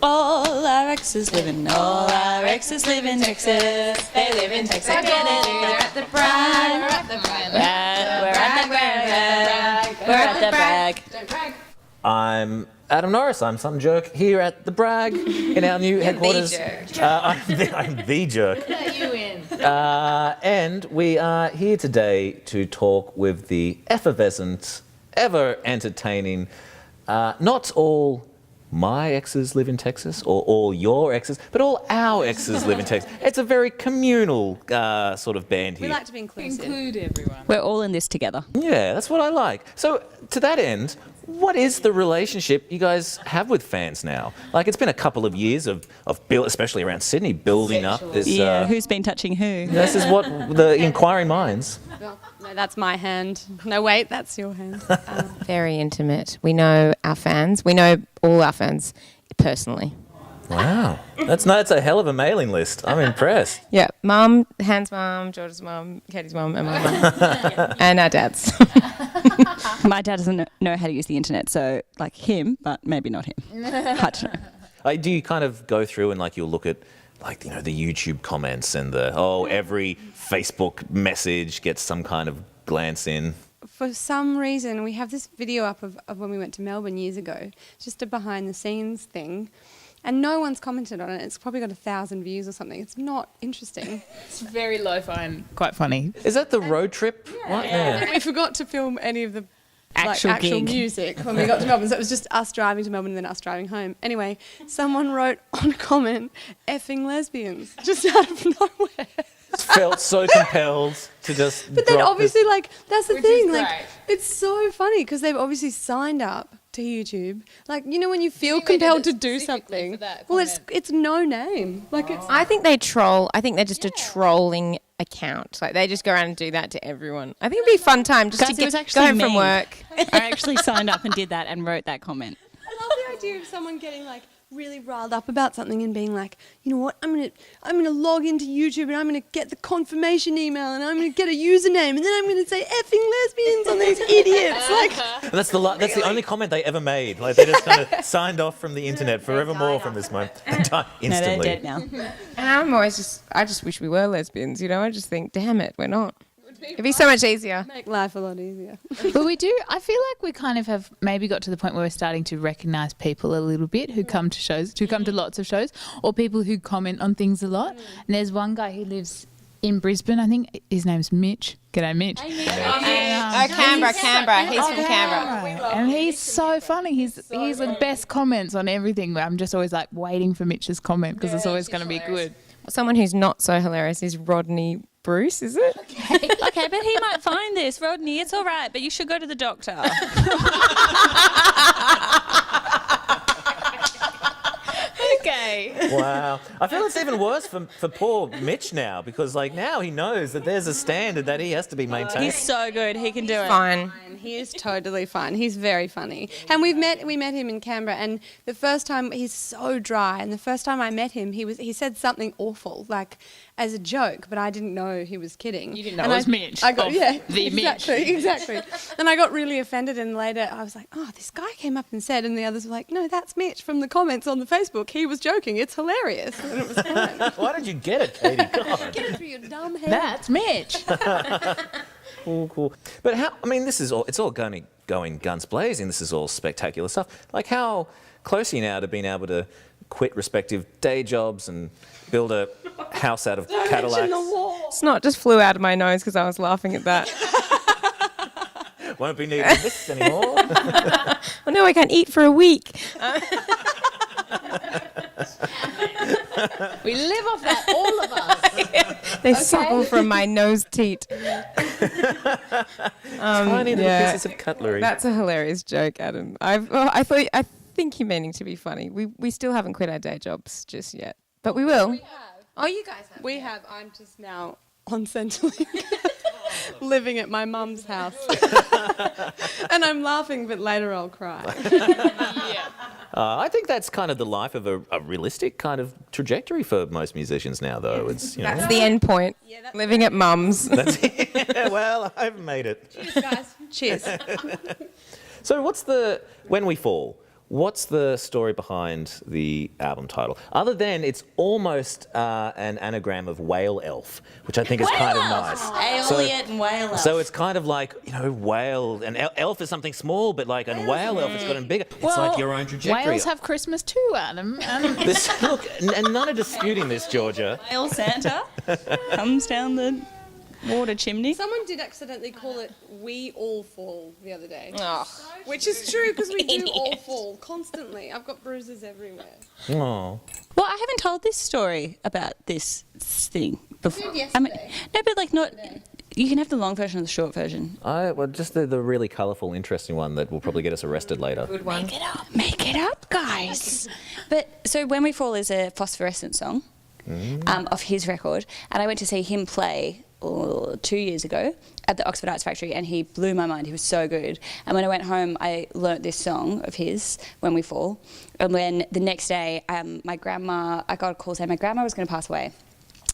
All our exes live in Texas. They live in Texas. We're at the brag. We're at the brag. Don't brag. I'm Adam Norris. I'm some jerk here at the Bragg in our new headquarters. I'm the jerk. Let you in. And we are here today to talk with the effervescent, ever entertaining, not all my exes live in Texas, or all your exes, but all our exes live in Texas. It's a very communal sort of band here. We like to be inclusive. Include everyone. We're all in this together. Yeah, that's what I like. So, to that end, what is the relationship you guys have with fans now? Like, it's been a couple of years of build, especially around Sydney, building up this. Yeah, who's been touching who? This is what the inquiring minds. No, that's my hand. No, wait, that's your hand. Very intimate. We know our fans. We know all our fans personally. Wow, that's a hell of a mailing list. I'm impressed. Yeah, Mum, Han's mum, George's mum, Katie's mum, and my mum, and our dads. My dad doesn't know how to use the internet, so like him, but maybe not him. Hard to know. Do you kind of go through and like you'll look at like, you know, the YouTube comments and every Facebook message gets some kind of glance in? For some reason, we have this video up of when we went to Melbourne years ago, just a behind-the-scenes thing, and no one's commented on it. It's probably got 1,000 views or something. It's not interesting. It's very lo-fi and quite funny. Is that the road trip? What? Yeah. We forgot to film any of the Actual gig. music when we got to Melbourne, so it was just us driving to Melbourne and then us driving home. Anyway, someone wrote on a comment, "effing lesbians," just out of nowhere. Felt so compelled to just. But then drop obviously, like, that's the Which thing. is Like, great. it's so funny because they've obviously signed up to YouTube. Like, you know, when you feel think they did compelled it to do specifically something. for that Well, comment? it's no name. Like, it's. I think they troll. I think they're just a trolling account. Like, they just go around and do that to everyone. I think it'd be a fun time just Guys, to it was go actually home from me. work. Oh, I actually signed up and did that and wrote that comment. I love the idea of someone getting like really riled up about something and being like, you know what, I'm gonna log into YouTube and I'm gonna get the confirmation email and I'm gonna get a username and then I'm gonna say effing lesbians on these idiots. Like, And that's the only comment they ever made. Like they just kind of signed off from the internet forevermore from this moment. No, Instantly. they're dead now. And I'm always I just wish we were lesbians, you know? I just think, damn it, we're not. It'd be so much easier. make life a lot easier. But we do, I feel like we kind of have maybe got to the point where we're starting to recognise people a little bit who come to shows, who come to lots of shows, or people who comment on things a lot. And there's one guy who lives in Brisbane, I think his name's Mitch. G'day, Mitch. Canberra. He's from Canberra. And he's so funny. He's the best comments on everything. I'm just always like waiting for Mitch's comment because it's always going to be good. Someone who's not so hilarious is Rodney Bruce, is it? Okay, but he might find this, Rodney. It's all right, but you should go to the doctor. Okay. Wow. I feel it's even worse for poor Mitch now because like now he knows that there's a standard that he has to be maintained. He's so good. He can do it. Fine. He is totally fun. He's very funny. And we met him in Canberra, and the first time he's so dry, and the first time I met him he said something awful, like as a joke, but I didn't know he was kidding. You didn't know And it was Mitch. I got of yeah, the Mitch. exactly. And I got really offended, and later I was like, oh, this guy came up and said, and the others were like, no, that's Mitch from the comments on the Facebook. He was joking. It's hilarious. And it was fine. Why did you get it, Katie? God. Get it through your dumb head. That's Mitch. Cool. But it's all going guns blazing. This is all spectacular stuff. Like how close are you now to being able to quit respective day jobs and build a house out of Cadillacs? It's not, just flew out of my nose because I was laughing at that. Won't be needing this anymore. Well, no, I can't eat for a week. We live off that, all of us. They suckle from my nose teat. Tiny little pieces of cutlery. That's a hilarious joke, Adam. I think you're meaning to be funny. We still haven't quit our day jobs just yet, but we will. Oh, you guys have. We have. I'm just now on Centrelink, living at my mum's house. And I'm laughing, but later I'll cry. I think that's kind of the life of a realistic kind of trajectory for most musicians now, though. It's That's the end point. Living at mum's. Well, I've made it. Cheers, guys. Cheers. So when we fall, What's the story behind the album title? Other than it's almost an anagram of whale elf, which I think is kind of nice. Elliot and whale elf. So it's kind of like, whale, and elf is something small, but like, and whale elf is gotten bigger. It's like your own trajectory. Whales have Christmas too, Adam. Look, and none are disputing this, Georgia. Whale Santa comes down the water chimney. Someone did accidentally call it "We All Fall" the other day, Oh. which is true because we do all fall constantly. I've got bruises everywhere. Oh. Well, I haven't told this story about this thing before. did I mean, yesterday. no, but like not. You can have the long version or the short version. Well, just the really colourful, interesting one that will probably get us arrested later. Good one. Make it up, guys. But so "When We Fall" is a Phosphorescent song of his record, and I went to see him play 2 years ago at the Oxford Arts Factory, and he blew my mind. He was so good. And when I went home, I learnt this song of his, "When We Fall." And when the next day, I got a call saying my grandma was going to pass away.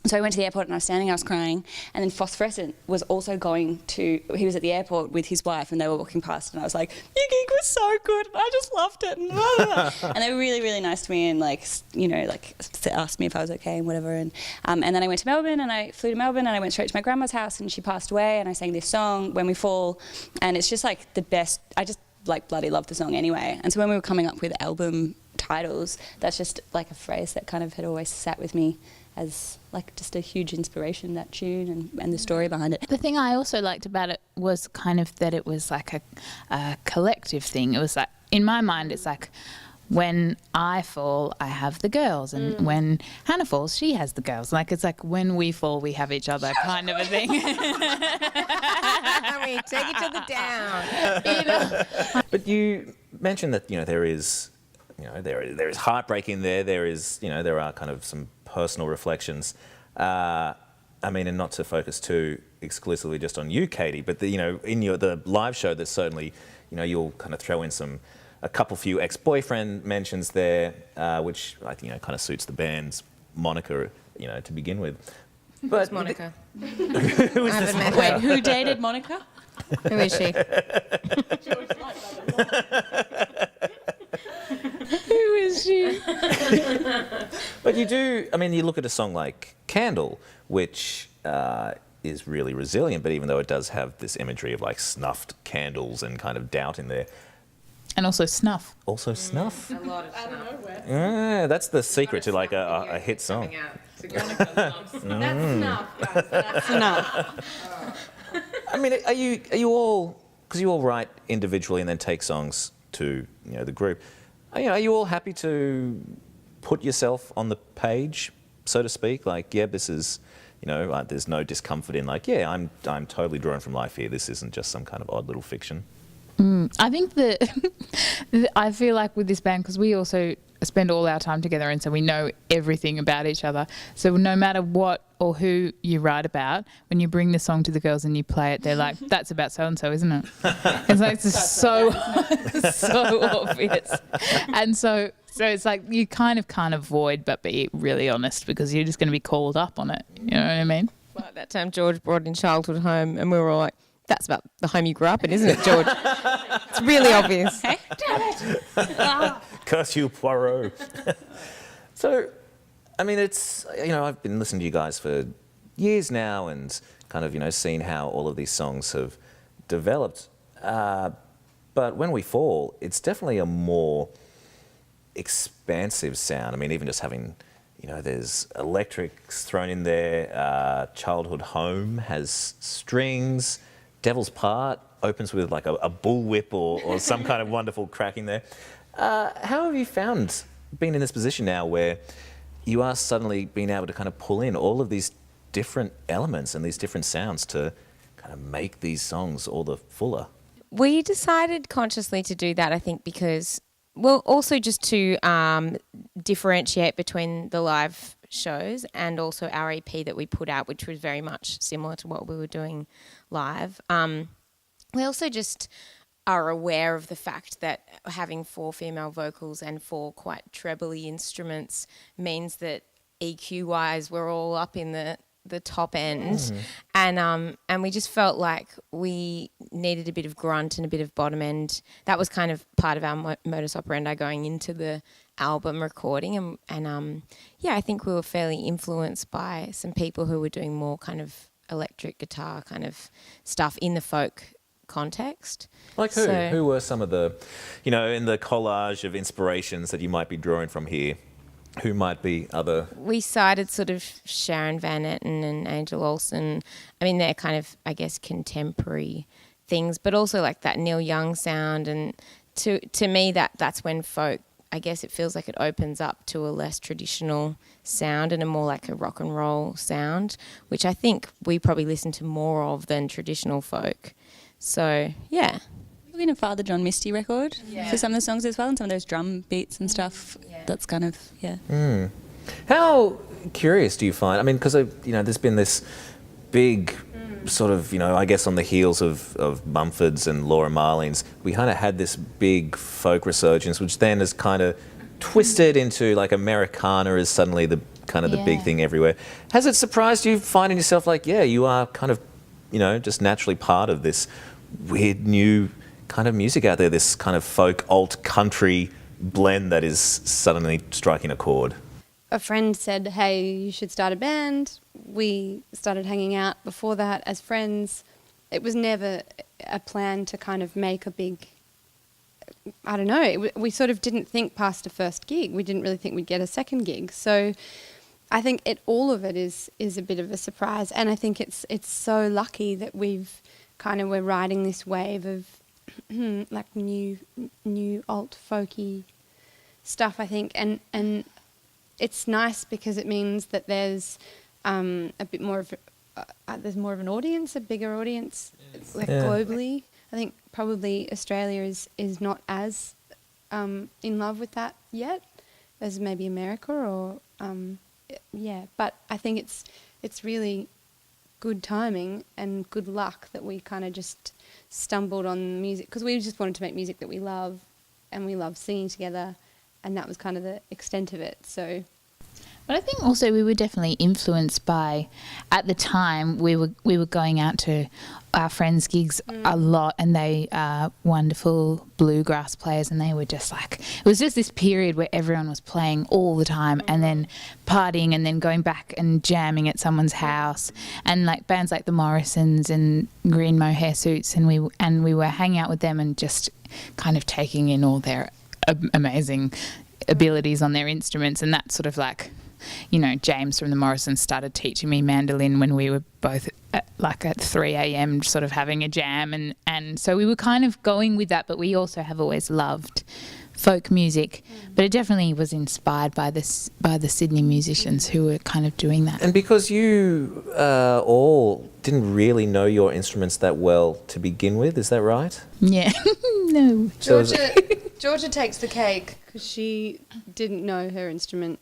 So I went to the airport and I was standing, I was crying, and then Phosphorescent was also he was at the airport with his wife and they were walking past, and I was like, your gig was so good, I just loved it. And they were really, really nice to me and asked me if I was okay and whatever. And then I went to Melbourne, and I flew to Melbourne and I went straight to my grandma's house, and she passed away, and I sang this song, "When We Fall," and it's just like the best. I just bloody love the song anyway. And so when we were coming up with album titles, that's just like a phrase that kind of had always sat with me as like just a huge inspiration, that tune and the story behind it. The thing I also liked about it was kind of that it was like a collective thing. It was like, in my mind, it's like, when I fall, I have the girls, and when Hannah falls, she has the girls. Like, it's like, when we fall, we have each other, kind of a thing. We take each other down. But you mentioned that there is heartbreak in there. There are kind of some personal reflections. I mean, and not to focus too exclusively just on you, Katie, but in the live show, there's certainly you'll kind of throw in a few ex-boyfriend mentions there, which I think kind of suits the band's moniker, to begin with. But Who's Monica? who is this? Wait, who dated Monica? Who is she? Who is she? But you look at a song like Candle, which is really resilient, but even though it does have this imagery of like snuffed candles and kind of doubt in there. And also snuff. Also snuff? A lot of snuff. Yeah, that's the secret to like a hit song. That's enough, guys. That's Enough. I mean, are you all, because you all write individually and then take songs to the group, are you all happy to put yourself on the page, so to speak? Like, yeah, this is, there's no discomfort in like, yeah, I'm totally drawn from life here. This isn't just some kind of odd little fiction. I think I feel like with this band, because we also spend all our time together, and so we know everything about each other. So no matter what or who you write about, when you bring the song to the girls and you play it, they're like, "That's about so and so, isn't it?" It's like it's so obvious, and so it's like you kind of can't avoid but be really honest, because you're just going to be called up on it. You know what I mean? Well, at that time, George brought in Childhood Home, and we were all like, "That's about the home you grew up in, isn't it, George?" It's really obvious. Hey? Damn it! Curse you, Poirot. So, I mean, it's, I've been listening to you guys for years now and kind of, seen how all of these songs have developed. But When We Fall, it's definitely a more expansive sound. I mean, even just having, there's electrics thrown in there. Childhood Home has strings. Devil's Part opens with like a bullwhip or some kind of wonderful cracking there. How have you found being in this position now where you are suddenly being able to kind of pull in all of these different elements and these different sounds to kind of make these songs all the fuller? We decided consciously to do that, I think, because, well, also just to differentiate between the live shows and also our EP that we put out, which was very much similar to what we were doing live. We also just are aware of the fact that having 4 female vocals and 4 quite trebly instruments means that EQ-wise we're all up in the the top end, and we just felt like we needed a bit of grunt and a bit of bottom end. That was kind of part of our modus operandi going into the album recording, and I think we were fairly influenced by some people who were doing more kind of electric guitar kind of stuff in the folk context. Like who? So- Who were some of the, in the collage of inspirations that you might be drawing from here? Who might be other? We cited sort of Sharon Van Etten and Angel Olsen. I mean, they're kind of, I guess, contemporary things, but also like that Neil Young sound. And to me, that's when folk, I guess it feels like it opens up to a less traditional sound and a more like a rock and roll sound, which I think we probably listen to more of than traditional folk. So, yeah. In a Father John Misty record for some of the songs as well, and some of those drum beats and stuff. Yeah. That's kind of, How curious do you find? I mean, because there's been this big sort of, I guess on the heels of Mumfords and Laura Marling's, we kind of had this big folk resurgence, which then has kind of twisted into like Americana is suddenly the kind of the big thing everywhere. Has it surprised you finding yourself like, you are kind of, just naturally part of this weird new kind of music out there, this kind of folk alt country blend that is suddenly striking a chord? A friend said, hey, you should start a band. We started hanging out before that as friends. It was never a plan to kind of make a big, I don't know, we sort of didn't think past a first gig. We didn't really think we'd get a second gig. So I think all of it is a bit of a surprise. And I think it's so lucky that we're riding this wave of like new alt folky stuff, I think, and it's nice because it means that there's a bit more of there's more of an audience, a bigger audience, globally. I think probably Australia is not as in love with that yet as maybe America or but I think it's really good timing and good luck that we kind of just stumbled on music, because we just wanted to make music that we love and we love singing together, and that was kind of the extent of it. So But I think also we were definitely influenced by, at the time, we were going out to our friends' gigs a lot, and they are wonderful bluegrass players, and they were just like, it was just this period where everyone was playing all the time and then partying and then going back and jamming at someone's house, and like bands like the Morrisons and Green Mohair Suits, and we were hanging out with them and just kind of taking in all their amazing abilities on their instruments, and that sort of like, James from the Morrisons started teaching me mandolin when we were both at 3 a.m. sort of having a jam, and so we were kind of going with that, but we also have always loved folk music, but it definitely was inspired by the Sydney musicians who were kind of doing that. And because you all didn't really know your instruments that well to begin with, is that right? Yeah. No. Georgia takes the cake because she didn't know her instrument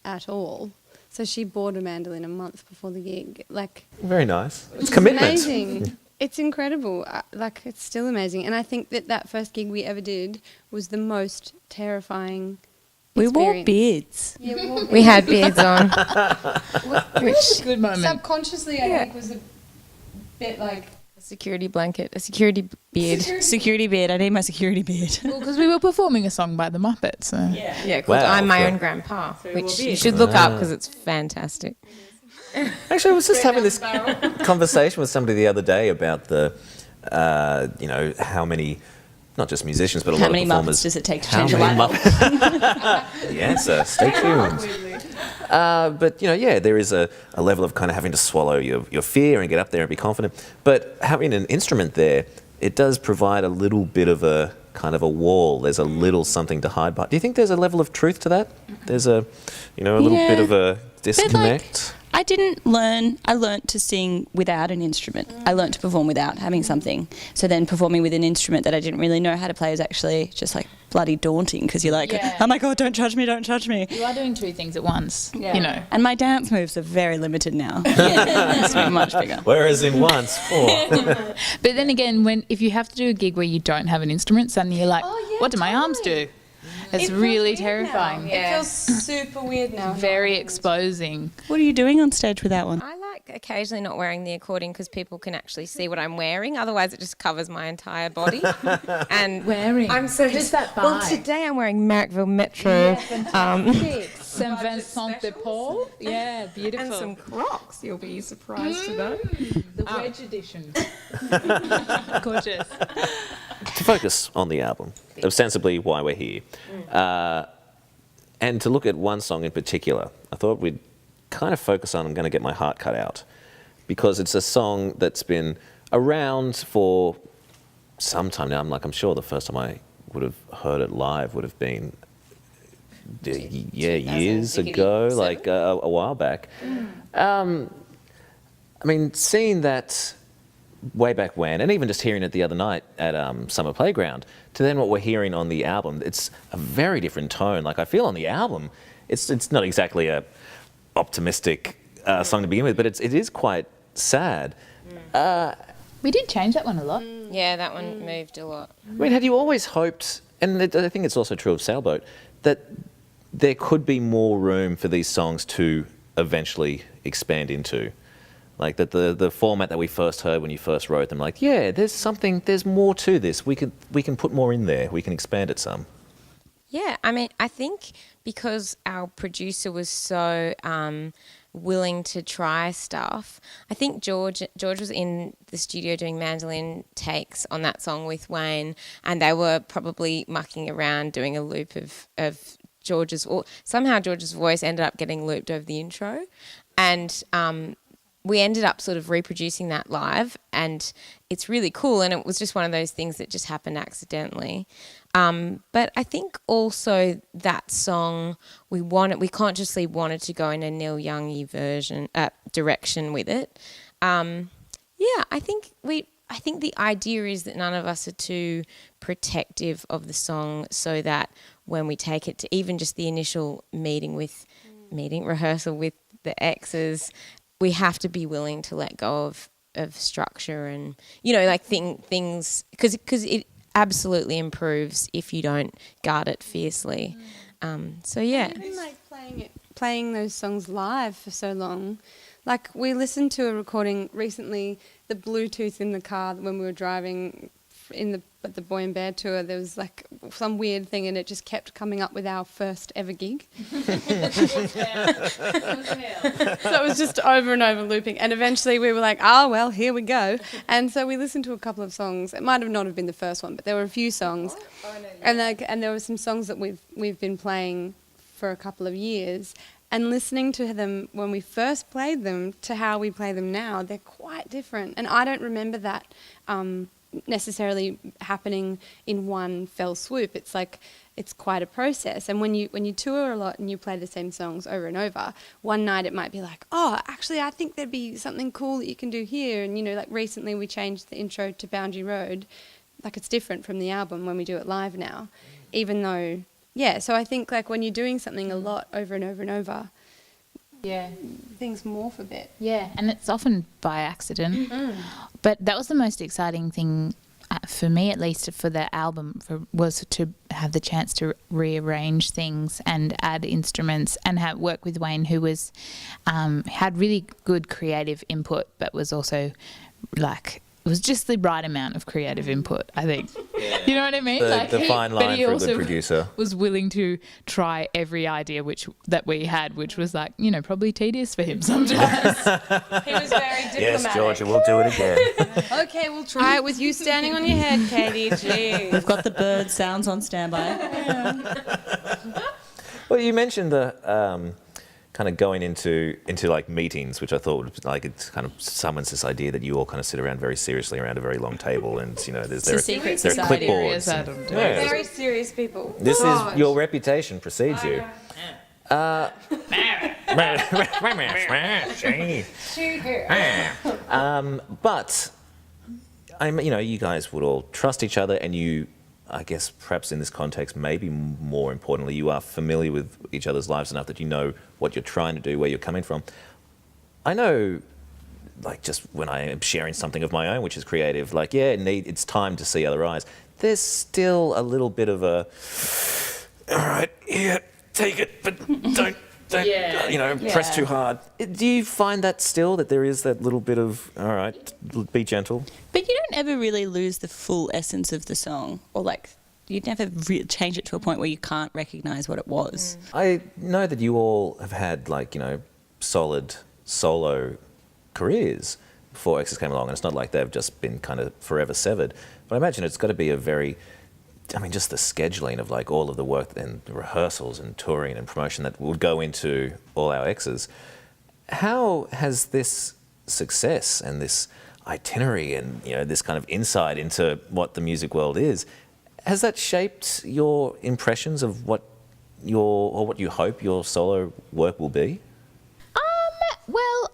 at all. So she bought a mandolin a month before the gig. Very nice. It's commitment. Amazing. It's incredible. It's still amazing. And I think that first gig we ever did was the most terrifying we wore experience. beards. Yeah, we wore beards. We had beards on. Which Good moment. subconsciously I think was a bit like... A security blanket, a security beard. Security beard. I need my security beard. Well, because we were performing a song by the Muppets. So. Yeah, called Wow, I'm My so- Own Grandpa, which you should look up because it's fantastic. Actually, I was just having this conversation with somebody the other day about the, how many, not just musicians, but a How lot many of performers. Muppets does it take to How change a many light bulb? The answer. Stay tuned. But, there is a level of kind of having to swallow your fear and get up there and be confident. But having an instrument there, it does provide a little bit of a kind of a wall. There's a little something to hide behind. Do you think there's a level of truth to that? There's a little bit of a disconnect? I learnt to sing without an instrument. I learnt to perform without having something. So then performing with an instrument that I didn't really know how to play was actually just like bloody daunting, because you're like, oh my God, don't judge me. You are doing two things at once, And my dance moves are very limited now. It's much bigger. Whereas in once, But then again, if you have to do a gig where you don't have an instrument, suddenly you're like, what do my arms do? It's really terrifying. It feels super weird now. Very exposing. What are you doing on stage with that one? I like occasionally not wearing the accordion because people can actually see what I'm wearing. Otherwise, it just covers my entire body. And I'm so Just that Well, vibe. today I'm wearing Marrickville Metro Saint Vincent de Paul. Yeah, beautiful. and some Crocs. You'll be surprised to know. The wedge edition. Gorgeous. To focus on the album, ostensibly why we're here, and to look at one song in particular, I thought we'd kind of focus on I'm Going to Get My Heart Cut Out, because it's a song that's been around for some time now. I'm sure the first time I would have heard it live would have been years ago, like a while back. I mean, seeing that way back when, and even just hearing it the other night at Summer Playground, to then what we're hearing on the album, it's a very different tone. Like, I feel on the album, it's not exactly a optimistic song to begin with, but it is quite sad. We did change that one a lot. Yeah, that one moved a lot. I mean, had you always hoped, and I think it's also true of Sailboat, that there could be more room for these songs to eventually expand into? Like that the format that we first heard when you first wrote them, like, yeah, there's more to this. We can put more in there. We can expand it some. Yeah, I mean, I think because our producer was so willing to try stuff, I think George was in the studio doing mandolin takes on that song with Wayne, and they were probably mucking around doing a loop of George's, or somehow George's voice ended up getting looped over the intro, and we ended up sort of reproducing that live, and it's really cool, and it was just one of those things that just happened accidentally. But I think also that song, we consciously wanted to go in a Neil Young-y direction with it. I think the idea is that none of us are too protective of the song, so that when we take it to even just the initial rehearsal with the Exes, we have to be willing to let go of structure and, like things, because it absolutely improves if you don't guard it fiercely. Even like playing those songs live for so long. Like, we listened to a recording recently, the Bluetooth in the car when we were driving at the Boy and Bear tour. There was like some weird thing, and it just kept coming up with our first ever gig. So it was just over and over looping, and eventually we were like, oh well, here we go. And so we listened to a couple of songs. It might have not have been the first one, but there were a few songs. And there were some songs that we've been playing for a couple of years, and listening to them when we first played them to how we play them now, they're quite different. And I don't remember that necessarily happening in one fell swoop. It's like, it's quite a process. And when you tour a lot and you play the same songs over and over, one night it might be like, oh, actually I think there'd be something cool that you can do here. And like recently we changed the intro to Boundary Road. Like, it's different from the album when we do it live now, even though, so I think like when you're doing something a lot over and over and over, things morph a bit. Yeah, and it's often by accident. But that was the most exciting thing for me, at least, for the album, was to have the chance to rearrange things and add instruments and work with Wayne, who was had really good creative input, but was also like, it was just the right amount of creative input, I think. You know what I mean? The fine line for a good producer. Was willing to try every idea that we had, which was like, probably tedious for him sometimes. He was very diplomatic. Yes, Georgia, we'll do it again. Okay, we'll try it with you standing on your head, Katie. Jeez. We've got the bird sounds on standby. Well, you mentioned the kind of going into like meetings, which I thought was like, it kind of summons this idea that you all kind of sit around very seriously around a very long table, and there are secret society. clipboards. Very serious people. This is your reputation precedes you. But you guys would all trust each other, and you, I guess, perhaps in this context, maybe more importantly, you are familiar with each other's lives enough that you know what you're trying to do, where you're coming from. I know, like, just when I am sharing something of my own, which is creative, like, it's time to see other eyes. There's still a little bit of a, all right, take it, but don't, press too hard. Do you find that still, that there is that little bit of, all right, be gentle? But you don't ever really lose the full essence of the song, or like you'd never change it to a point where you can't recognise what it was. I know that you all have had solid solo careers before Exes came along, and it's not like they've just been kind of forever severed. But I imagine it's got to be just the scheduling of all of the work and the rehearsals and touring and promotion that would go into all our Exes. How has this success and this itinerary and this kind of insight into what the music world is, has that shaped your impressions of what you hope your solo work will be? Well,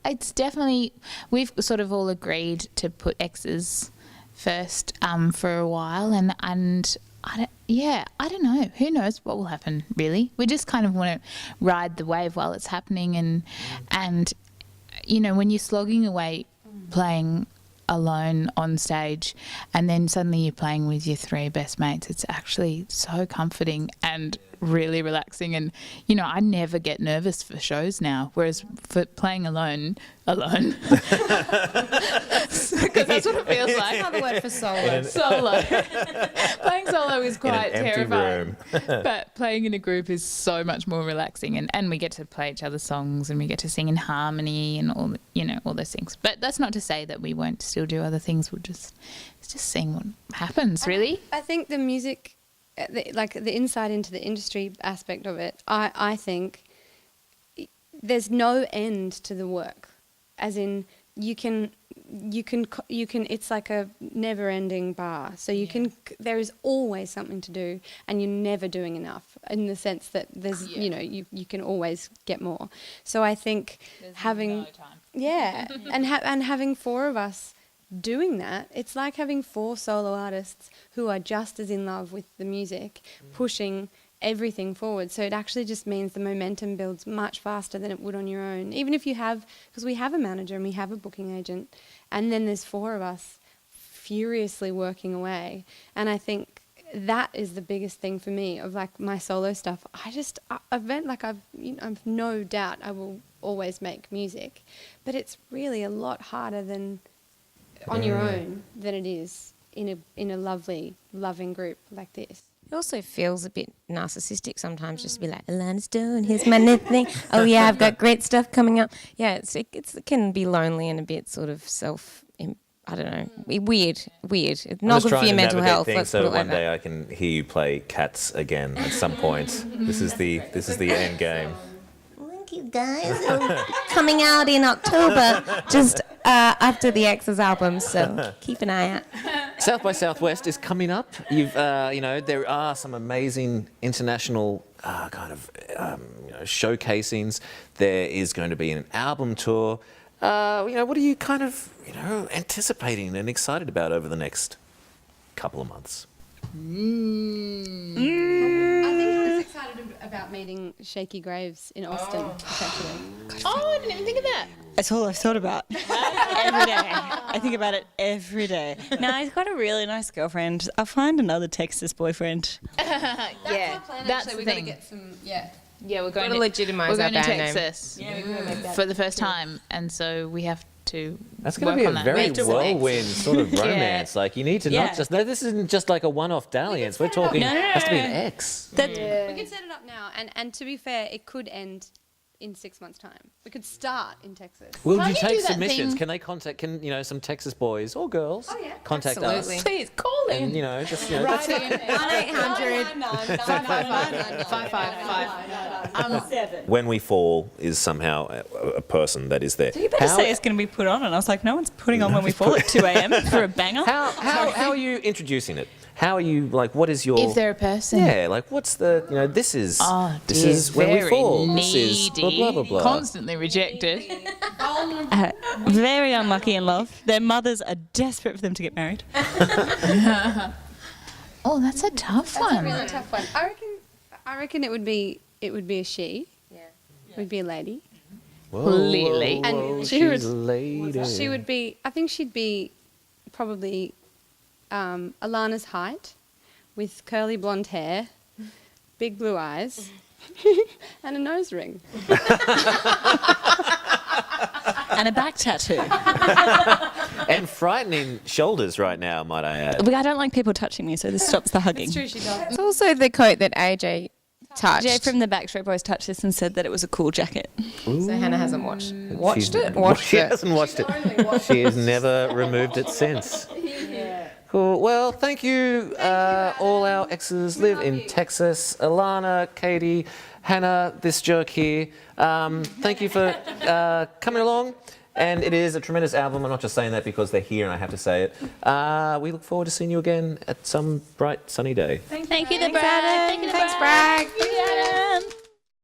it's definitely, we've sort of all agreed to put Exes first for a while, and I don't know. Who knows what will happen, really? We just kind of want to ride the wave while it's happening, and when you're slogging away playing alone on stage and then suddenly you're playing with your three best mates, it's actually so comforting and really relaxing. And I never get nervous for shows now, whereas for playing alone because that's what it feels like. Another word for solo. Solo. Playing solo is quite in an empty terrifying. room. But playing in a group is so much more relaxing, and we get to play each other's songs and we get to sing in harmony and all those things. But that's not to say that we won't still do other things. It's just seeing what happens, really. I think the music, the insight into the industry aspect of it, I think there's no end to the work. As in, you can, it's like a never-ending bar. So there is always something to do, and you're never doing enough, in the sense that there's, you can always get more. So I think there's having, no time. and having four of us doing that, it's like having four solo artists who are just as in love with the music, pushing everything forward. So it actually just means the momentum builds much faster than it would on your own. Even if you have, because we have a manager and we have a booking agent, and then there's four of us furiously working away. And I think that is the biggest thing for me of my solo stuff. I've no doubt I will always make music, but it's really a lot harder than on your own than it is in a lovely, loving group like this. It also feels a bit narcissistic sometimes, just to be like, Alana Stone, here's my new thing. Oh yeah, I've got great stuff coming up. Yeah, it can be lonely and a bit sort of I don't know, weird. It's not good for your mental health. Things, so one day I can hear you play Cats again at some point. This is the end game. Thank you guys. Coming out in October, just after the Exes album, so keep an eye out. South by Southwest is coming up. There are some amazing international showcasings. There is going to be an album tour. What are you kind of, anticipating and excited about over the next couple of months? I think I was excited about meeting Shaky Graves in Austin, actually. I didn't even think of that. That's all I've thought about every day. I think about it every day. No, he's got a really nice girlfriend. I'll find another Texas boyfriend. That's our plan, that's actually. the We've got to thing. get some, Yeah, we're going to legitimise our to band name. Texas for the first time, and so we have to. That's going to work be on a that. very Make whirlwind sort of romance. You need to not just. No, this isn't just like a one-off dalliance. We're talking. No. Has to be an ex. We could set it up now, and to be fair, it could end in 6 months' time. We could start in Texas. Will Can't you you take do that submissions? thing? Can they contact? Some Texas boys or girls contact Absolutely. us? Please call in. And just Right in. 1-800. 555. When We Fall is somehow a person that is there. You better say it's going to be put on. And I was like, no one's putting on When We Fall at 2 a.m. for a banger. How are you introducing it? How are you what is your? If they're a person. Yeah, what's the this is this dear, is When We very Fall. This is blah blah blah blah. Constantly rejected. Very unlucky in love. Their mothers are desperate for them to get married. Oh, that's a tough That's one. a really tough one. I reckon it would be a she. Yeah. It would be a lady. Whoa, Lily. whoa, And she's a lady. She would be. I think she'd be probably Alana's height, with curly blonde hair, big blue eyes, And a nose ring. And a back tattoo. And frightening shoulders right now, might I add. But I don't like people touching me, so this stops the hugging. True, she does. It's also the coat that AJ touched. Jay from the Backstreet Boys touched this and said that it was a cool jacket. So Hannah hasn't watched She's- it. Watched she it. hasn't watched it. She has never removed it since. Cool. Well, thank you. All our exes live in Texas. Alana, Katie, Hannah, this jerk here. Thank you for coming along. And it is a tremendous album. I'm not just saying that because they're here and I have to say it. We look forward to seeing you again at some bright, sunny day. Thank you, the Thanks, Adam. Thank you, the Thanks, Bragg. Thank you, Adam.